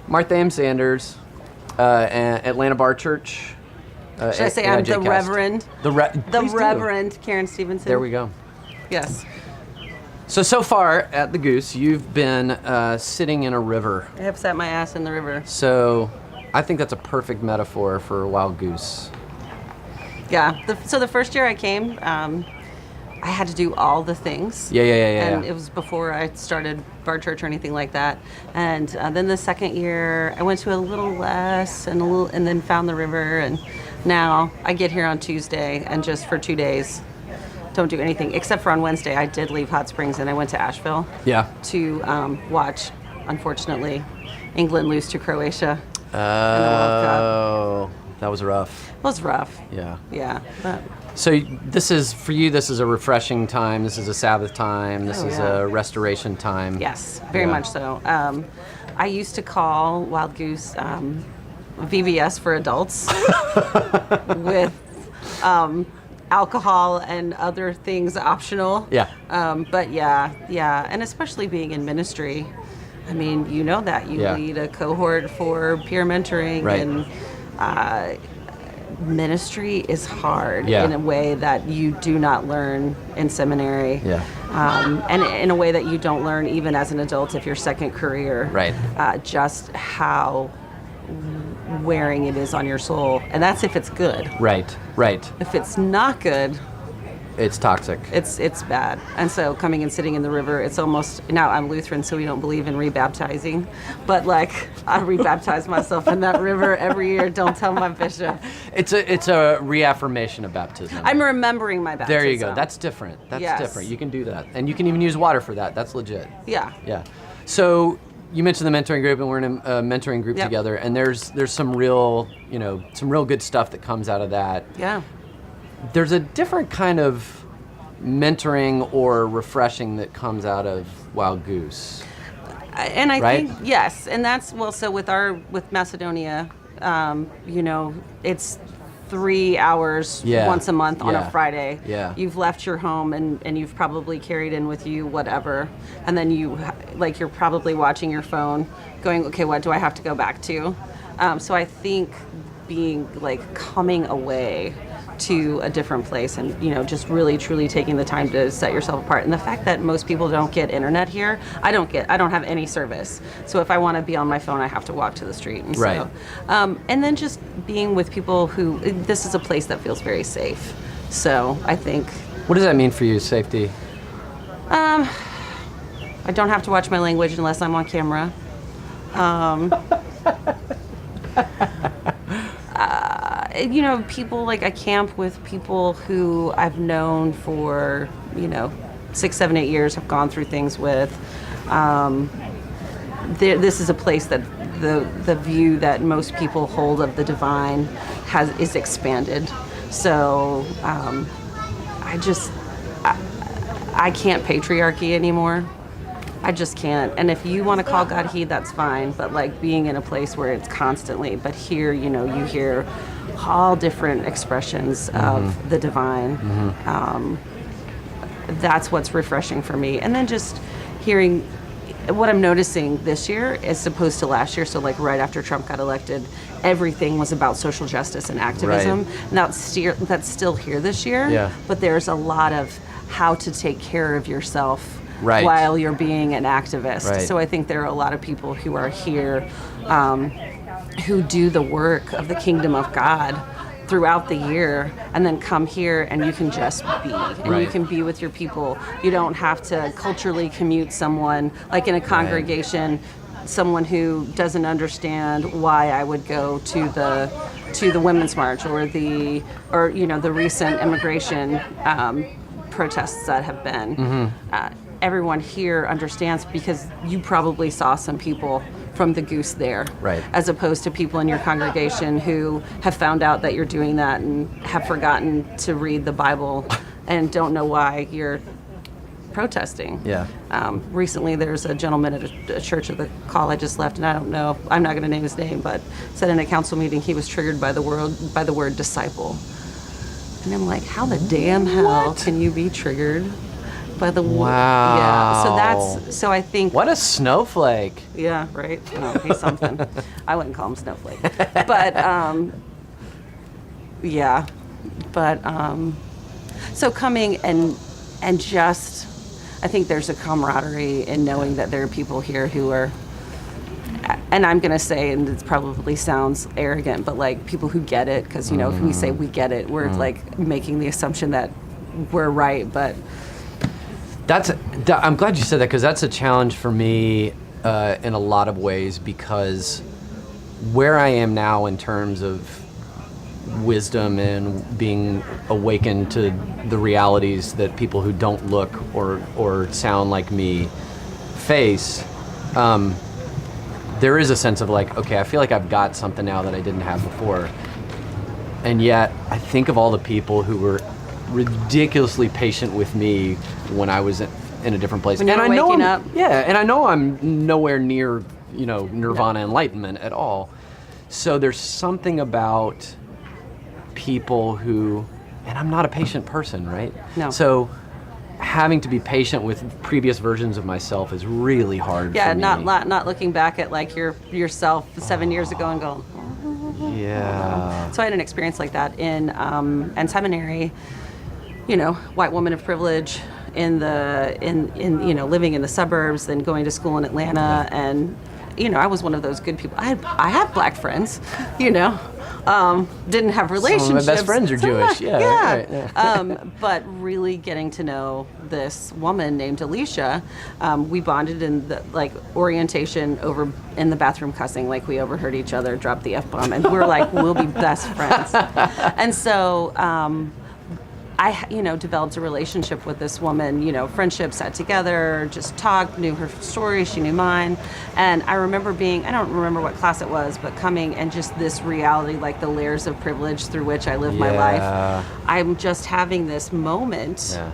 Martha M. Sanders, Atlanta Bar Church. Should I say I'm the AIJ Reverend? The Reverend Karen Stephenson. There we go. Yes. So far at the Goose, you've been sitting in a river. I have sat my ass in the river. So I think that's a perfect metaphor for a wild goose. Yeah. So the first year I came, I had to do all the things. Yeah. And it was before I started Bar Church or anything like that. And then the second year, I went to a little less and then found the river. And now I get here on Tuesday and just for 2 days don't do anything except for on Wednesday. I did leave Hot Springs and I went to Asheville. Yeah. To watch, unfortunately, England lose to Croatia in the World Cup. Oh, that was rough. It was rough. Yeah. But So this is, for you, this is a refreshing time. This is a Sabbath time. This is a restoration time. yes, very much so. I used to call Wild Goose VBS for adults with alcohol and other things optional. Yeah. But yeah. And especially being in ministry. I mean, you know that. You lead a cohort for peer mentoring. Right. And ministry is hard Yeah. in a way that you do not learn in seminary. Yeah. And in a way that you don't learn even as an adult if you're second career. Right. Just how wearing it is on your soul. And that's if it's good. Right. If it's not good, It's toxic. it's bad. And so coming and sitting in the river, it's almost, now I'm Lutheran, so we don't believe in rebaptizing, but like I rebaptize myself in that river every year. Don't tell my bishop. It's a reaffirmation of baptism. I'm remembering my baptism. There you go. That's different. That's different. You can do that. And you can even use water for that. That's legit. Yeah. Yeah. So you mentioned the mentoring group, and we're in a mentoring group together, and there's some real good stuff that comes out of that. Yeah. There's a different kind of mentoring or refreshing that comes out of Wild Goose. And I right? think, yes, and that's, well, so with Macedonia, it's 3 hours once a month on a Friday. Yeah. You've left your home and you've probably carried in with you whatever, and then you're probably watching your phone going, okay, what do I have to go back to? So I think coming away to a different place and just really truly taking the time to set yourself apart, and the fact that most people don't get internet here, I don't have any service, so if I want to be on my phone I have to walk to the street, and right. So and then just being with people who, this is a place that feels very safe, so I think. What does that mean for you, safety? I don't have to watch my language unless I'm on camera. People, like I camp with people who I've known for, 6, 7, 8 years, have gone through things with. This is a place that the view that most people hold of the divine is expanded. So I can't patriarchy anymore. I just can't. And if you want to call God he, that's fine. But like being in a place where it's constantly, but here, you hear all different expressions of the divine. That's what's refreshing for me. And then just hearing what I'm noticing this year as opposed to last year. So like right after Trump got elected, everything was about social justice and activism. Right. Now that's still here this year, but there's a lot of how to take care of yourself right. while you're being an activist. Right. So I think there are a lot of people who are here who do the work of the kingdom of God throughout the year, and then come here and you can just be, and right. you can be with your people. You don't have to culturally commute someone, like in a congregation, right. someone who doesn't understand why I would go to the Women's March or the recent immigration protests that have been. Everyone here understands because you probably saw some people from the Goose there, right. as opposed to people in your congregation who have found out that you're doing that and have forgotten to read the Bible and don't know why you're protesting. Yeah. Recently there's a gentleman at a church at the call I just left, and I don't know, I'm not going to name his name, but said in a council meeting he was triggered by the word disciple. And I'm like, how the damn hell can you be triggered by the Wow. Yeah. So I think. What a snowflake. Yeah, right. Oh, he's something. I wouldn't call him Snowflake, but yeah, but so coming and just, I think there's a camaraderie in knowing that there are people here who are, and I'm gonna say, and it probably sounds arrogant, but like people who get it, because if we say we get it, we're like making the assumption that we're right, but. I'm glad you said that, because that's a challenge for me in a lot of ways, because where I am now in terms of wisdom and being awakened to the realities that people who don't look or sound like me face, there is a sense of like, okay, I feel like I've got something now that I didn't have before. And yet I think of all the people who were ridiculously patient with me when I was in a different place. When you're waking up. Yeah, and I know I'm nowhere near, nirvana enlightenment at all. So there's something about people who, and I'm not a patient person, right? No. So having to be patient with previous versions of myself is really hard for me. not looking back at like yourself 7 years ago and going, yeah. So I had an experience like that in seminary, white woman of privilege in living in the suburbs, then going to school in Atlanta, and I was one of those good people. I have black friends, didn't have relationships. Some of my best friends are Jewish. But really getting to know this woman named Alicia, we bonded in the orientation over in the bathroom cussing, like we overheard each other drop the F-bomb, and we're like, we'll be best friends. And so I developed a relationship with this woman, friendship, sat together, just talked, knew her story, she knew mine. And I remember I don't remember what class it was, but coming and just this reality, like the layers of privilege through which I live my life. I'm just having this moment. Yeah.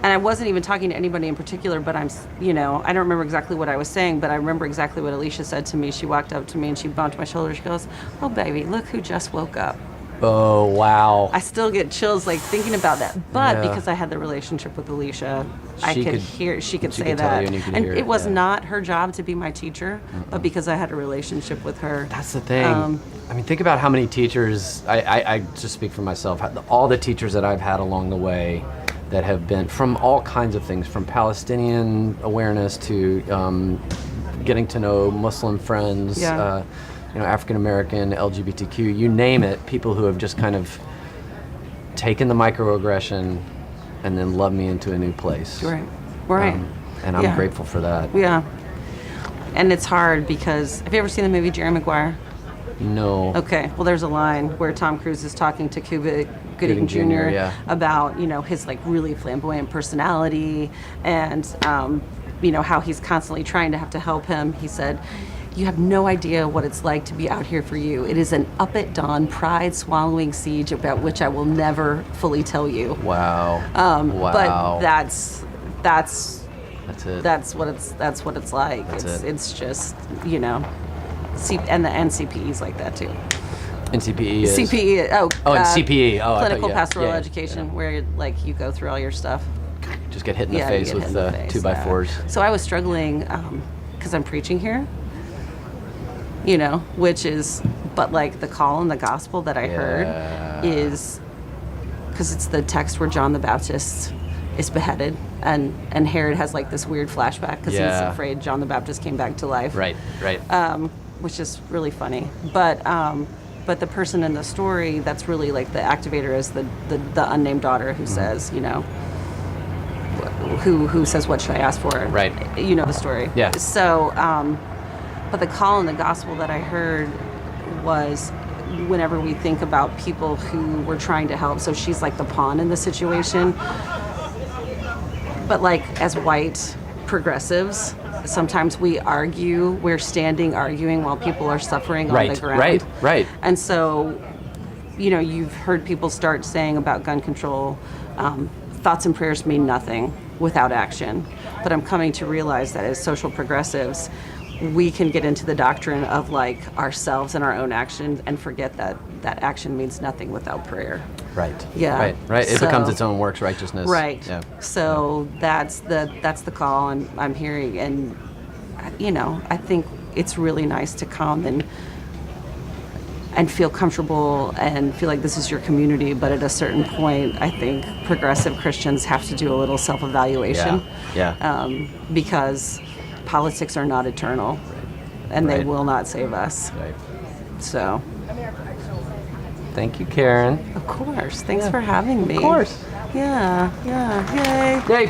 And I wasn't even talking to anybody in particular, but I don't remember exactly what I was saying, but I remember exactly what Alicia said to me. She walked up to me and she bumped my shoulder. She goes, "Oh, baby, look who just woke up." Oh, wow. I still get chills thinking about that. But because I had the relationship with Alicia, she could say that. And it was not her job to be my teacher, but because I had a relationship with her. That's the thing. Think about how many teachers, I just speak for myself, all the teachers that I've had along the way that have been from all kinds of things, from Palestinian awareness to getting to know Muslim friends, African American, LGBTQ, you name it, people who have just kind of taken the microaggression and then loved me into a new place. Right. And I'm grateful for that. Yeah. And it's hard because, have you ever seen the movie Jerry Maguire? No. Okay. Well, there's a line where Tom Cruise is talking to Cuba Gooding Jr. About, his really flamboyant personality and, how he's constantly trying to have to help him. He said, "You have no idea what it's like to be out here for you. It is an up at dawn, pride-swallowing siege about which I will never fully tell you." Wow. Wow. But that's it. That's what it's like. It's just and the NCPE's like that too. NCPE is CPE. And CPE. Clinical pastoral education, where you go through all your stuff. Just get hit in the face with the 2x4s. So I was struggling because I'm preaching here. Which is, but the call and the gospel that I heard is, because it's the text where John the Baptist is beheaded, and Herod has this weird flashback because he's afraid John the Baptist came back to life. Right. Which is really funny. But the person in the story that's really the activator is the unnamed daughter who says, who says, "What should I ask for?" Right. The story. Yeah. So, but the call in the gospel that I heard was whenever we think about people who we're trying to help. So she's the pawn in the situation. But as white progressives, sometimes we're standing arguing while people are suffering on the ground. Right. And so, you've heard people start saying about gun control, thoughts and prayers mean nothing without action. But I'm coming to realize that as social progressives, we can get into the doctrine of like ourselves and our own actions and forget that that action means nothing without prayer. Right. Yeah. Right. It So- becomes its own works righteousness. Right. Yeah. So that's the call I'm hearing, and I think it's really nice to come and feel comfortable and feel like this is your community. But at a certain point, I think progressive Christians have to do a little self-evaluation. Yeah. Because politics are not eternal, and they Right. will not save us. Right. So, Thank you, Karen. of course, thanks for having me. Of course. Yeah. Yay. Yay.